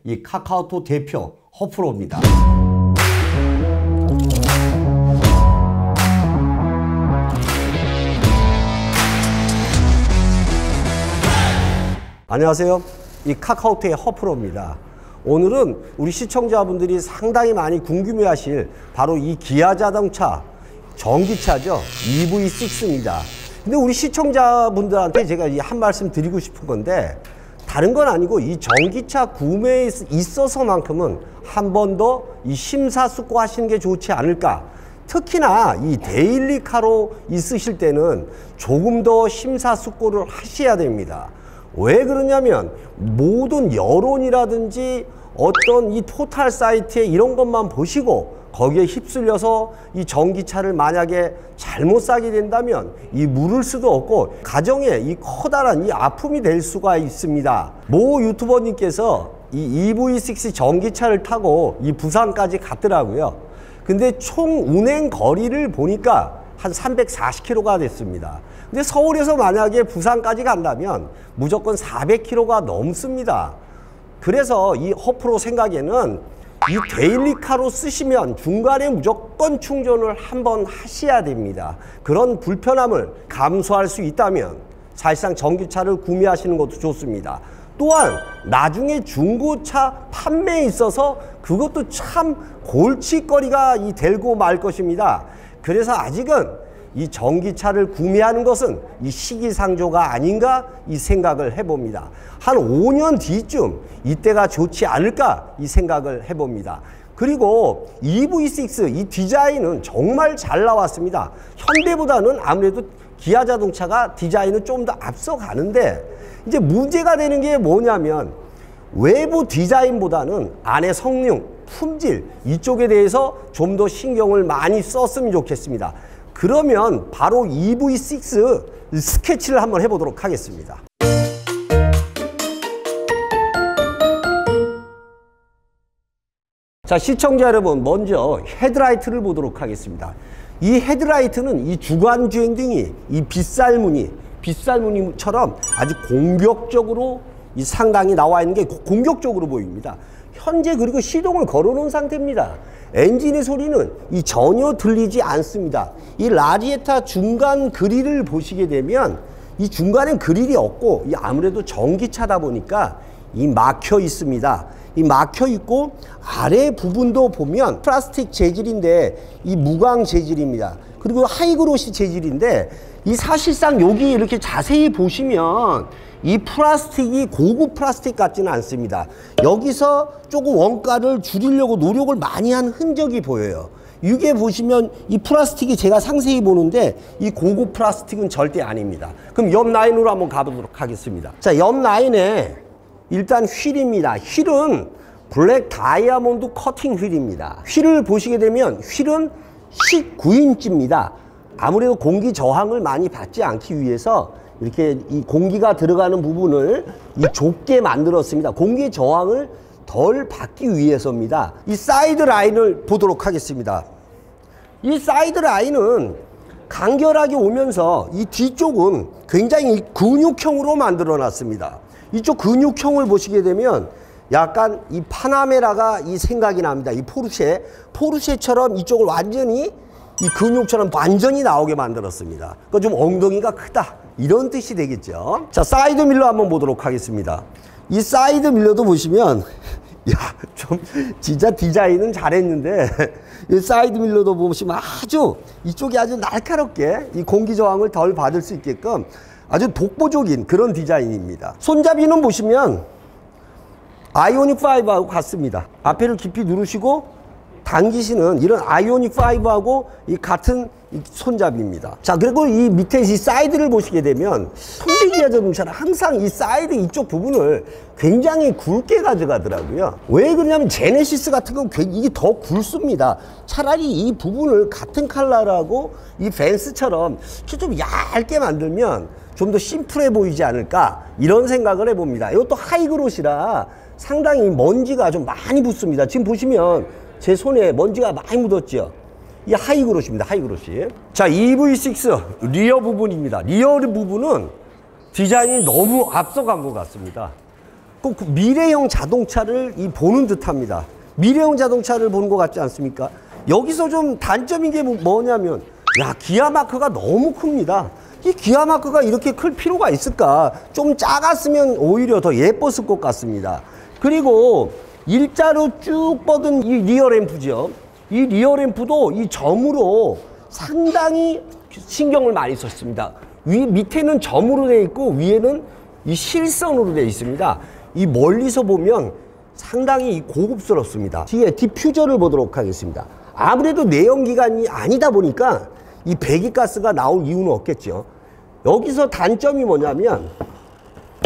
이 카카오톡 대표 허프로입니다. 안녕하세요. 이 카카오톡의 허프로입니다. 오늘은 우리 시청자분들이 상당히 많이 궁금해하실 바로 이 기아자동차 전기차죠. EV6입니다. 근데 우리 시청자분들한테 제가 한 말씀 드리고 싶은 건데, 다른 건 아니고 이 전기차 구매에 있어서만큼은 한 번 더 이 심사숙고하시는 게 좋지 않을까. 특히나 이 데일리카로 있으실 때는 조금 더 심사숙고를 하셔야 됩니다. 왜 그러냐면 모든 여론이라든지 어떤 이 포털 사이트에 이런 것만 보시고 거기에 휩쓸려서 이 전기차를 만약에 잘못 사게 된다면 이 물을 수도 없고 가정에 이 커다란 이 아픔이 될 수가 있습니다. 모 유튜버님께서 이 EV6 전기차를 타고 이 부산까지 갔더라고요. 근데 총 운행 거리를 보니까 한 340km가 됐습니다. 근데 서울에서 만약에 부산까지 간다면 무조건 400km가 넘습니다. 그래서 이 허프로 생각에는 이 데일리카로 쓰시면 중간에 무조건 충전을 한번 하셔야 됩니다. 그런 불편함을 감수할 수 있다면 사실상 전기차를 구매하시는 것도 좋습니다. 또한 나중에 중고차 판매에 있어서 그것도 참 골칫거리가 되고 말 것입니다. 그래서 아직은 이 전기차를 구매하는 것은 이 시기상조가 아닌가 이 생각을 해봅니다. 한 5년 뒤쯤 이때가 좋지 않을까 이 생각을 해봅니다. 그리고 EV6 이 디자인은 정말 잘 나왔습니다. 현대보다는 아무래도 기아 자동차가 디자인은 좀 더 앞서가는데, 이제 문제가 되는 게 뭐냐면 외부 디자인보다는 안의 성능, 품질 이쪽에 대해서 좀 더 신경을 많이 썼으면 좋겠습니다. 그러면 바로 EV6 스케치를 한번 해보도록 하겠습니다. 자, 시청자 여러분, 먼저 헤드라이트를 보도록 하겠습니다. 이 헤드라이트는 이 주간주행 등이 이 빗살무늬처럼 아주 공격적으로 이 상당히 나와 있는 게 공격적으로 보입니다. 현재 그리고 시동을 걸어 놓은 상태입니다. 엔진의 소리는 이 전혀 들리지 않습니다. 이 라지에타 중간 그릴을 보시게 되면 이 중간엔 그릴이 없고 이 아무래도 전기차다 보니까 이 막혀 있습니다. 이 막혀 있고 아래 부분도 보면 플라스틱 재질인데 이 무광 재질입니다. 그리고 하이그로시 재질인데 이 사실상 여기 이렇게 자세히 보시면 이 플라스틱이 고급 플라스틱 같지는 않습니다. 여기서 조금 원가를 줄이려고 노력을 많이 한 흔적이 보여요. 이게 보시면 이 플라스틱이 제가 상세히 보는데 이 고급 플라스틱은 절대 아닙니다. 그럼 옆 라인으로 한번 가보도록 하겠습니다. 자, 옆 라인에 일단 휠입니다. 휠은 블랙 다이아몬드 커팅 휠입니다. 휠을 보시게 되면 휠은 19인치입니다. 아무래도 공기 저항을 많이 받지 않기 위해서 이렇게 이 공기가 들어가는 부분을 이 좁게 만들었습니다. 공기 저항을 덜 받기 위해서입니다. 이 사이드 라인을 보도록 하겠습니다. 이 사이드 라인은 간결하게 오면서 이 뒤쪽은 굉장히 근육형으로 만들어 놨습니다. 이쪽 근육형을 보시게 되면 약간 이 파나메라가 이 생각이 납니다. 이 포르쉐처럼 이쪽을 완전히 이 근육처럼 완전히 나오게 만들었습니다. 그러니까 좀 엉덩이가 크다 이런 뜻이 되겠죠. 자, 사이드 밀러 한번 보도록 하겠습니다. 이 사이드 밀러도 보시면 좀 진짜 디자인은 잘했는데 이 사이드 밀러도 보시면 아주 이쪽이 아주 날카롭게 이 공기 저항을 덜 받을 수 있게끔 아주 독보적인 그런 디자인입니다. 손잡이는 보시면 아이오닉5하고 같습니다. 앞에를 깊이 누르시고 당기시는 이런 아이오닉5하고 이 같은 이 손잡이입니다. 자, 그리고 이 밑에 이 사이드를 보시게 되면 현대기아 자동차는 항상 이 사이드 이쪽 부분을 굉장히 굵게 가져가더라고요. 왜 그러냐면 제네시스 같은 건 이게 더 굵습니다. 차라리 이 부분을 같은 컬러라고 이 벤츠처럼 좀 얇게 만들면 좀 더 심플해 보이지 않을까 이런 생각을 해봅니다. 이것도 하이그로시라 상당히 먼지가 좀 많이 붙습니다. 지금 보시면 제 손에 먼지가 많이 묻었죠. 이 하이그로시입니다. 하이그로시. 자, EV6 리어 부분입니다. 리어 부분은 디자인이 너무 앞서간 것 같습니다. 꼭 미래형 자동차를 보는 듯합니다. 미래형 자동차를 보는 것 같지 않습니까? 여기서 좀 단점인 게 뭐냐면, 야, 기아 마크가 너무 큽니다. 이 기아 마크가 이렇게 클 필요가 있을까? 좀 작았으면 오히려 더 예뻤을 것 같습니다. 그리고 일자로 쭉 뻗은 이 리어 램프죠. 이 리어 램프도 이 점으로 상당히 신경을 많이 썼습니다. 밑에는 점으로 되어 있고 위에는 이 실선으로 되어 있습니다. 이 멀리서 보면 상당히 고급스럽습니다. 뒤에 디퓨저를 보도록 하겠습니다. 아무래도 내연기관이 아니다 보니까 이 배기가스가 나올 이유는 없겠죠. 여기서 단점이 뭐냐면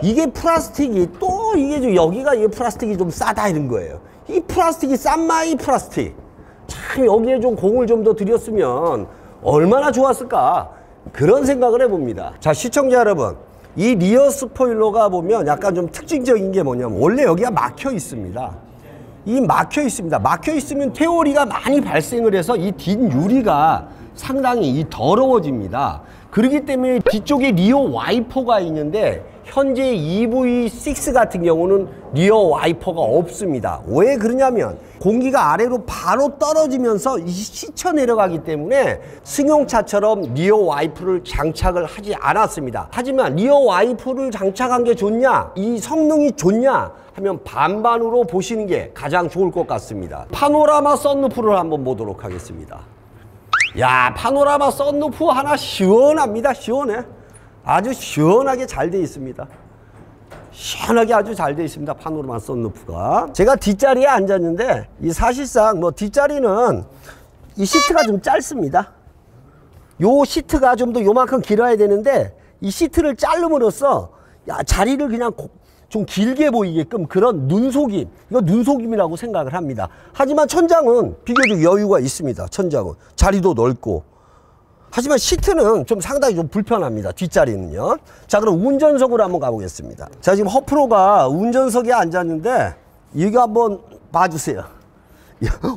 이게 플라스틱이 또 이게 여기가 이 플라스틱이 좀 싸다 이런 거예요. 이 플라스틱이 싼 마이 플라스틱. 참 여기에 좀 공을 좀 더 들였으면 얼마나 좋았을까 그런 생각을 해봅니다. 자, 시청자 여러분, 이 리어 스포일러가 보면 약간 좀 특징적인 게 뭐냐면 원래 여기가 막혀 있습니다. 이 막혀 있습니다. 막혀 있으면 퇴오리가 많이 발생을 해서 이 뒷유리가 상당히 더러워집니다. 그렇기 때문에 뒤쪽에 리어 와이퍼가 있는데 현재 EV6 같은 경우는 리어 와이퍼가 없습니다. 왜 그러냐면 공기가 아래로 바로 떨어지면서 씻혀 내려가기 때문에 승용차처럼 리어 와이퍼를 장착을 하지 않았습니다. 하지만 리어 와이퍼를 장착한 게 좋냐, 이 성능이 좋냐 하면 반반으로 보시는 게 가장 좋을 것 같습니다. 파노라마 썬루프를 한번 보도록 하겠습니다. 야, 파노라마 썬루프 하나 시원합니다. 시원해. 아주 시원하게 잘 되어 있습니다. 시원하게 아주 잘 되어 있습니다. 파노라마 썬루프가. 제가 뒷자리에 앉았는데 이 사실상 뒷자리는 이 시트가 좀 짧습니다. 요 시트가 좀 더 요만큼 길어야 되는데 이 시트를 자름으로써 자리를 그냥 좀 길게 보이게끔 그런 눈속임, 이거 눈속임이라고 생각을 합니다. 하지만 천장은 비교적 여유가 있습니다. 천장은 자리도 넓고. 하지만 시트는 좀 상당히 좀 불편합니다. 뒷자리는요. 자, 그럼 운전석으로 한번 가보겠습니다. 자, 지금 허프로가 운전석에 앉았는데 이거 한번 봐주세요.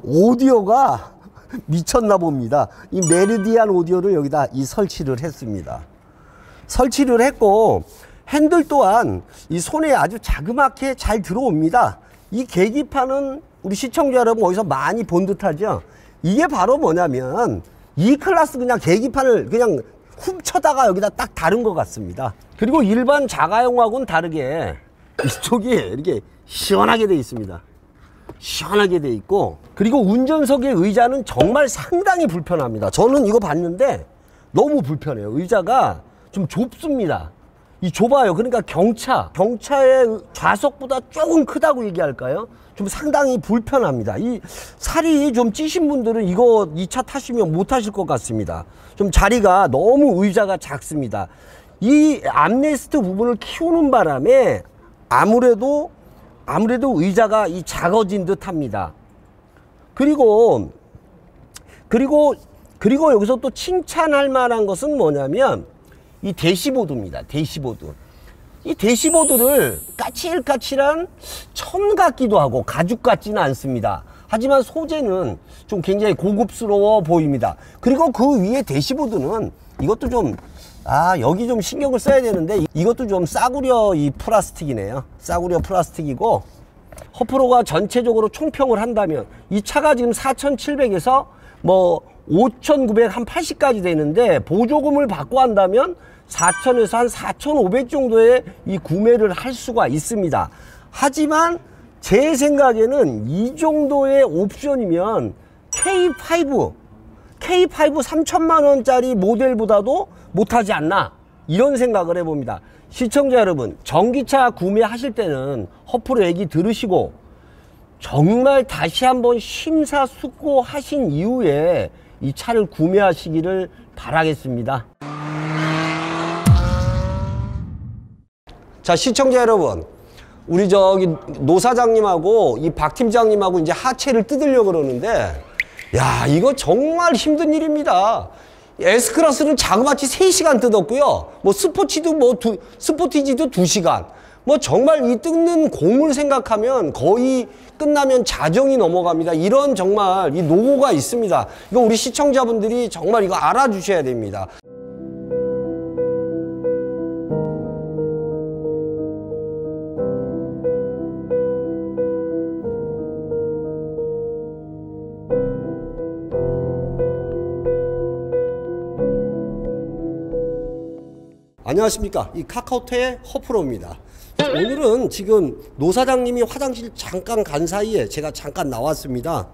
오디오가 미쳤나 봅니다. 이 메리디안 오디오를 여기다 설치를 했습니다. 설치를 했고 핸들 또한 이 손에 아주 자그맣게 잘 들어옵니다. 이 계기판은 우리 시청자 여러분 어디서 많이 본 듯하죠. 이게 바로 뭐냐면 E클래스 그냥 계기판을 그냥 훔쳐다가 여기다 딱 다른 것 같습니다. 그리고 일반 자가용하고는 다르게 이쪽이 이렇게 시원하게 되어 있습니다. 시원하게 되어 있고, 그리고 운전석의 의자는 정말 상당히 불편합니다. 저는 이거 봤는데 너무 불편해요. 의자가 좀 좁습니다. 이 좁아요. 그러니까 경차의 좌석보다 조금 크다고 얘기할까요? 좀 상당히 불편합니다. 이 살이 좀 찌신 분들은 이거 이 차 타시면 못 타실 것 같습니다. 좀 자리가 너무 의자가 작습니다. 이 암레스트 부분을 키우는 바람에 아무래도 의자가 작아진 듯 합니다. 그리고 여기서 또 칭찬할 만한 것은 뭐냐면 이 대시보드입니다. 대시보드. 이 대시보드를 까칠까칠한 천 같기도 하고 가죽 같지는 않습니다. 하지만 소재는 좀 굉장히 고급스러워 보입니다. 그리고 그 위에 대시보드는 이것도 좀 여기 좀 신경을 써야 되는데 이것도 좀 싸구려 플라스틱이네요. 싸구려 플라스틱이고, 허프로가 전체적으로 총평을 한다면 이 차가 지금 4,700에서 5,900 한 80까지 되는데 보조금을 받고 한다면 4,000에서 한 4,500 정도에 구매를 할 수가 있습니다. 하지만 제 생각에는 이 정도의 옵션이면 K5 3천만 원짜리 모델보다도 못하지 않나, 이런 생각을 해봅니다. 시청자 여러분, 전기차 구매하실 때는 허프로 얘기 들으시고 정말 다시 한번 심사숙고하신 이후에 이 차를 구매하시기를 바라겠습니다. 자, 시청자 여러분, 우리 노 사장님하고 이 박 팀장님하고 이제 하체를 뜯으려고 그러는데, 야, 이거 정말 힘든 일입니다. S클래스는 자그마치 3시간 뜯었고요. 스포티지도 2시간. 정말 이 뜯는 공을 생각하면 거의 끝나면 자정이 넘어갑니다. 이런 정말 이 노고가 있습니다. 이거 우리 시청자분들이 정말 이거 알아주셔야 됩니다. 안녕하십니까. 이 카카오톡의 허프로입니다. 오늘은 지금 노 사장님이 화장실 잠깐 간 사이에 제가 잠깐 나왔습니다.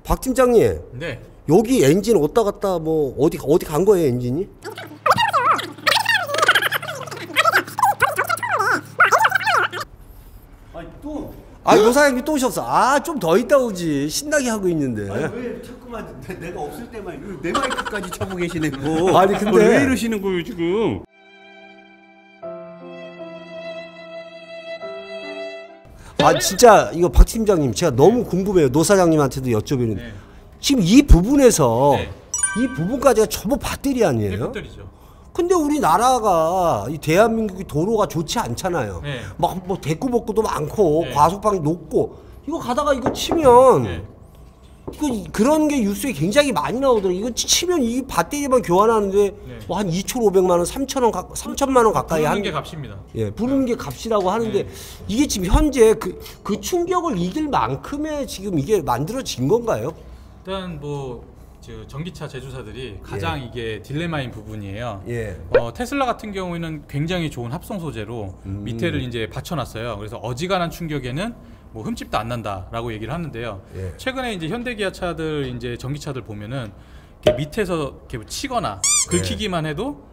박 팀장님. 네. 여기 엔진 왔다 갔다 뭐 어디 간 거예요, 엔진이? 노 사장님 또 오셨어. 좀 더 있다 오지. 신나게 하고 있는데. 왜 자꾸만 내가 없을 때만 내 마이크까지 쳐고 계시네 거. 아니 근데 왜 이러시는 거예요 지금? 진짜 이거 박 팀장님 제가 너무 궁금해요. 노 사장님한테도 여쭤보는. 네. 지금 이 부분에서 네. 이 부분까지가 전부 배터리 아니에요? 배터리죠. 근데 우리나라가 이 대한민국이 도로가 좋지 않잖아요. 네. 막 뭐 대꾸복구도 많고 네. 과속방이 높고 이거 가다가 이거 치면 네. 이거 그런 게 뉴스에 굉장히 많이 나오더라고요. 이거 치면 이 배터리만 교환하는데 네. 뭐 한 2,500만 원, 3천만 원 가까이 부르는 하는 게 값입니다. 예, 부르는 게 값이라고 하는데 네. 이게 지금 현재 그 충격을 이길 만큼의 지금 이게 만들어진 건가요? 일단 전기차 제조사들이 가장 이게 딜레마인 부분이에요. 예. 테슬라 같은 경우에는 굉장히 좋은 합성 소재로 밑에를 이제 받쳐놨어요. 그래서 어지간한 충격에는 뭐 흠집도 안 난다라고 얘기를 하는데요. 예. 최근에 이제 현대기아차들 이제 전기차들 보면은 이렇게 밑에서 이렇게 치거나 긁히기만 해도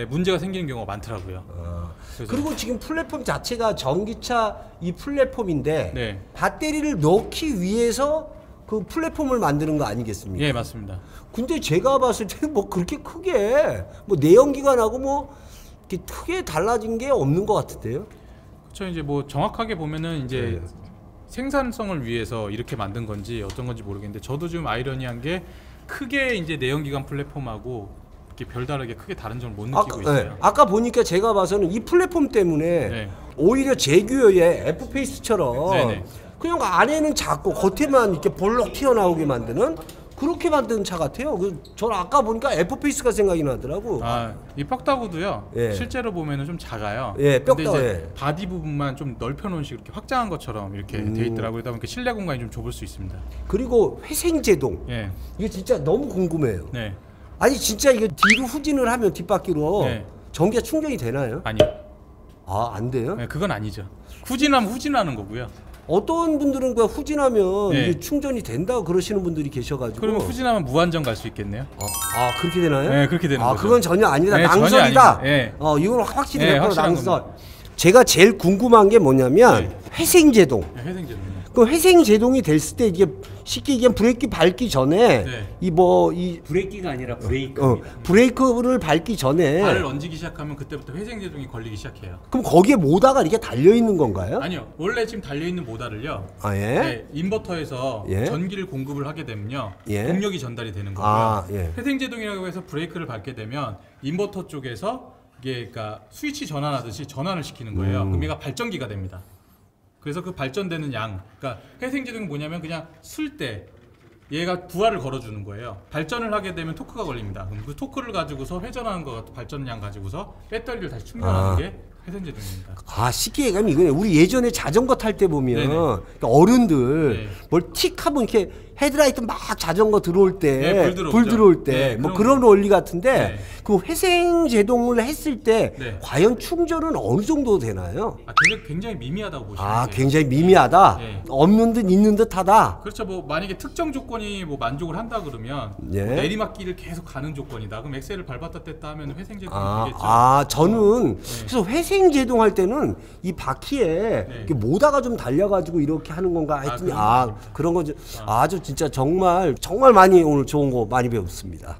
문제가 생기는 경우가 많더라고요. 그리고 지금 플랫폼 자체가 전기차 이 플랫폼인데 네. 배터리를 넣기 위해서 그 플랫폼을 만드는 거 아니겠습니까? 예, 맞습니다. 근데 제가 봤을 때는 뭐 그렇게 크게 뭐 내연기관하고 뭐 이렇게 크게 달라진 게 없는 것 같은데요? 그렇죠. 이제 뭐 정확하게 보면은 이제 네. 생산성을 위해서 이렇게 만든 건지 어떤 건지 모르겠는데 저도 좀 아이러니한 게 크게 이제 내연기관 플랫폼하고 이렇게 별다르게 크게 다른 점을 못 느끼고 있어요. 아까 보니까 제가 봐서는 이 플랫폼 때문에 네. 오히려 제규어의 F페이스처럼 네네. 그냥 안에는 작고 겉에만 이렇게 볼록 튀어나오게 만드는 그렇게 만든 차 같아요. 저는 아까 보니까 F페이스가 생각이 나더라고. 이 뻑다구도요. 예. 실제로 보면은 좀 작아요. 예, 근데 뻑다구, 이제 예. 바디 부분만 좀 넓혀놓은 식으로 이렇게 확장한 것처럼 이렇게 돼 있더라고요. 그러다 보니까 실내 공간이 좀 좁을 수 있습니다. 그리고 회생제동. 예. 이거 진짜 너무 궁금해요. 네. 아니 진짜 이거 뒤로 후진을 하면 뒷바퀴로 네. 전기가 충전이 되나요? 아니요. 안 돼요? 네, 그건 아니죠. 후진하면 후진하는 거고요. 어떤 분들은 그냥 후진하면 네. 이게 충전이 된다고 그러시는 분들이 계셔가지고. 그러면 후진하면 무한정 갈 수 있겠네요. 그렇게 되나요? 네, 그렇게 되는 거죠. 그건 전혀 아니다. 네, 전혀 낭설이다. 아닙니다. 네. 이건 확실히 네, 100% 확실한 낭설. 겁니다. 제가 제일 궁금한 게 뭐냐면 네. 회생제동. 네, 회생제동. 그 회생제동이 됐을 때 이게 쉽게 얘기하면 브레이크 밟기 전에 네. 이 브레이크가 아니라 브레이크입니다. 브레이크를 밟기 전에 발을 얹기 시작하면 그때부터 회생제동이 걸리기 시작해요. 그럼 거기에 모다가 이렇게 달려 있는 건가요? 아니요. 원래 지금 달려있는 모달을요. 예? 네, 인버터에서 예? 전기를 공급을 하게 되면요. 예? 동력이 전달이 되는 거고요. 예. 회생제동이라고 해서 브레이크를 밟게 되면 인버터 쪽에서 이게 그러니까 스위치 전환하듯이 전환을 시키는 거예요. 그럼 얘가 발전기가 됩니다. 그래서 그 발전되는 양, 그러니까 회생제동이 뭐냐면 그냥 쓸 때 얘가 부하를 걸어주는 거예요. 발전을 하게 되면 토크가 걸립니다. 그럼 그 토크를 가지고서 회전하는 거 같은 발전량 가지고서 배터리를 다시 충전하는 게 회생제동입니다. 쉽게 얘기하면 이거네. 우리 예전에 자전거 탈 때 보면 네네. 그러니까 어른들 네. 뭘 틱 하면 이렇게 헤드라이트 막 자전거 들어올 때, 네, 불 들어올 때, 네, 뭐 그런 그런 원리 같은데 네. 그 회생 제동을 했을 때 네. 과연 충전은 어느 정도 되나요? 굉장히 미미하다고 보시면 돼요. 굉장히 미미하다. 네. 없는 듯 있는 듯하다. 그렇죠. 뭐 만약에 특정 조건이 뭐 만족을 한다 그러면 예. 뭐 내리막길을 계속 가는 조건이다. 그럼 엑셀을 밟았다 뗐다 하면 회생제동이 되겠죠. 저는 그래서 회생 제동할 때는 이 바퀴에 이렇게 모다가 좀 달려가지고 이렇게 하는 건가 했더니 그런 거죠. 아주 진짜 정말 많이 오늘 좋은 거 많이 배웠습니다.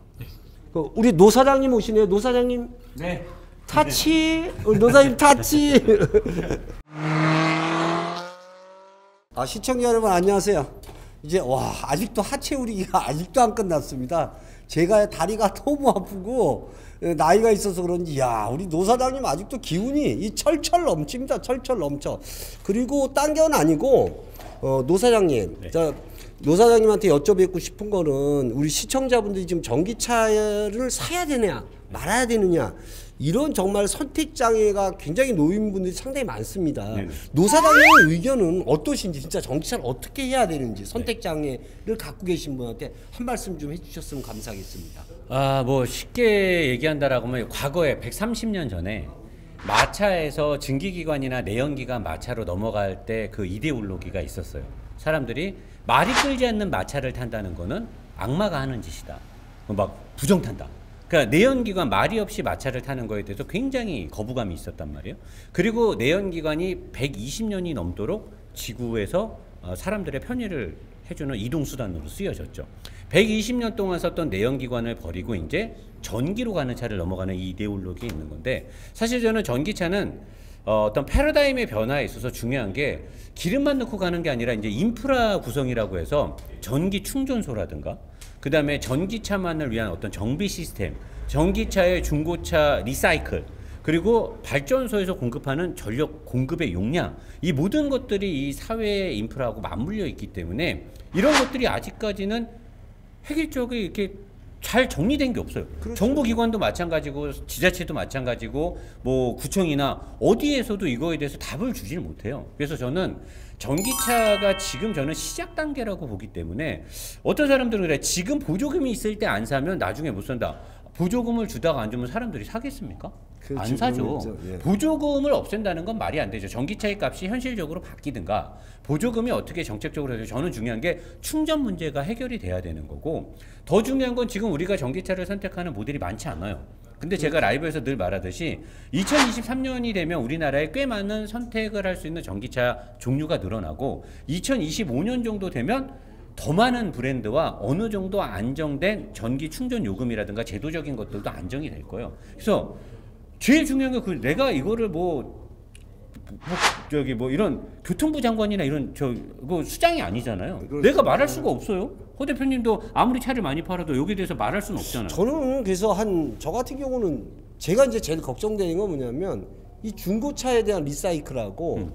우리 노 사장님 오시네요. 노 사장님. 네. 타치. 우리 노 사장님 타치. 시청자 여러분 안녕하세요. 이제 아직도 하체우리가 아직도 안 끝났습니다. 제가 다리가 너무 아프고 나이가 있어서 그런지 우리 노 사장님 아직도 기운이 철철 넘칩니다. 철철 넘쳐. 그리고 딴 건 아니고 노 사장님, 네. 노 사장님한테 여쭤뵙고 싶은 거는 우리 시청자분들이 지금 전기차를 사야 되냐 말아야 되느냐 이런 정말 선택 장애가 굉장히 노인분들이 상당히 많습니다. 네네. 노 사장님의 의견은 어떠신지 진짜 전기차를 어떻게 해야 되는지 선택 장애를 갖고 계신 분한테 한 말씀 좀 해주셨으면 감사하겠습니다. 뭐 쉽게 얘기한다라고 하면 과거에 130년 전에 마차에서 증기기관이나 내연기관 마차로 넘어갈 때 그 이데올로기가 있었어요. 사람들이 말이 끌지 않는 마차를 탄다는 거는 악마가 하는 짓이다. 막 부정탄다. 그러니까 내연기관 말이 없이 마차를 타는 거에 대해서 굉장히 거부감이 있었단 말이에요. 그리고 내연기관이 120년이 넘도록 지구에서 사람들의 편의를 해주는 이동수단으로 쓰여졌죠. 120년 동안 썼던 내연기관을 버리고 이제 전기로 가는 차를 넘어가는 이 이데올로기에 있는 건데, 사실 저는 전기차는 어떤 패러다임의 변화에 있어서 중요한 게 기름만 넣고 가는 게 아니라 이제 인프라 구성이라고 해서 전기 충전소라든가 그 다음에 전기차만을 위한 어떤 정비 시스템, 전기차의 중고차 리사이클, 그리고 발전소에서 공급하는 전력 공급의 용량, 이 모든 것들이 이 사회의 인프라하고 맞물려 있기 때문에 이런 것들이 아직까지는 획일적으로 이렇게 잘 정리된 게 없어요. 그렇죠. 정부기관도 마찬가지고 지자체도 마찬가지고 뭐 구청이나 어디에서도 이거에 대해서 답을 주질 못해요. 그래서 저는 전기차가 지금 저는 시작 단계라고 보기 때문에, 어떤 사람들은 그래, 지금 보조금이 있을 때 안 사면 나중에 못 산다. 보조금을 주다가 안 주면 사람들이 사겠습니까? 그렇죠. 안 사죠. 예. 보조금을 없앤다는 건 말이 안 되죠. 전기차의 값이 현실적으로 바뀌든가 보조금이 어떻게 정책적으로 해서, 저는 중요한 게 충전 문제가 해결이 돼야 되는 거고, 더 중요한 건 지금 우리가 전기차를 선택하는 모델이 많지 않아요. 근데 제가 라이브에서 늘 말하듯이 2023년이 되면 우리나라에 꽤 많은 선택을 할 수 있는 전기차 종류가 늘어나고, 2025년 정도 되면 더 많은 브랜드와 어느 정도 안정된 전기 충전 요금이라든가 제도적인 것들도 안정이 될 거예요. 그래서 제일 중요한 게 내가 이거를 이런 교통부 장관이나 이런 수장이 아니잖아요. 내가 말할 수가 없어요. 허 대표님도 아무리 차를 많이 팔아도 여기에 대해서 말할 수는 없잖아요. 저는 그래서 저 같은 경우는 제가 이제 제일 걱정되는 건 뭐냐면 이 중고차에 대한 리사이클하고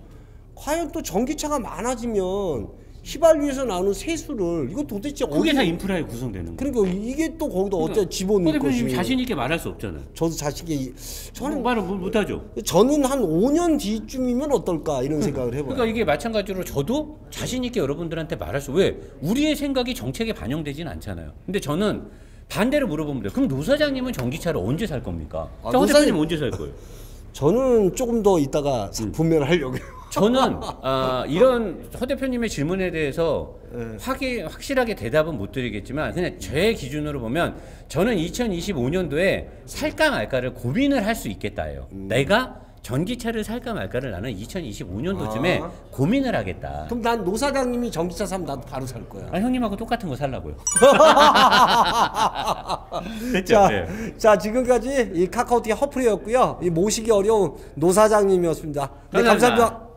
과연 또 전기차가 많아지면 휘발유에서 나오는 세수를 이거 도대체 그게 다 인프라에 구성되는 거예요. 그러니까 이게 또 거기다 어떻게 집어넣을 허 대표님 것이. 자신 있게 말할 수 없잖아요. 저도 자신 있게 저는 말을 못하죠. 저는 한 5년 뒤쯤이면 어떨까 이런 생각을 해봐요. 그러니까 이게 마찬가지로 저도 자신 있게 여러분들한테 말할 수, 왜 우리의 생각이 정책에 반영되진 않잖아요. 근데 저는 반대로 물어보면 돼요. 그럼 노 사장님은 전기차를 언제 살 겁니까? 허 대표님 언제 살 거예요? 저는 조금 더 이따가 분명을 하려고요. 저는 이런 허 대표님의 질문에 대해서 확실하게 대답은 못 드리겠지만, 그냥 제 기준으로 보면 저는 2025년도에 살까 말까를 고민을 할 수 있겠다예요. 내가 전기차를 살까 말까를 나는 2025년도쯤에 고민을 하겠다. 그럼 난 노 사장님이 전기차 사면 나도 바로 살 거야. 형님하고 똑같은 거 살라고요. 됐죠? 자, 네. 자, 지금까지 이 카카오톡의 허프리였고요. 이 모시기 어려운 노 사장님이었습니다. 네, 감사합니다. 감사합니다.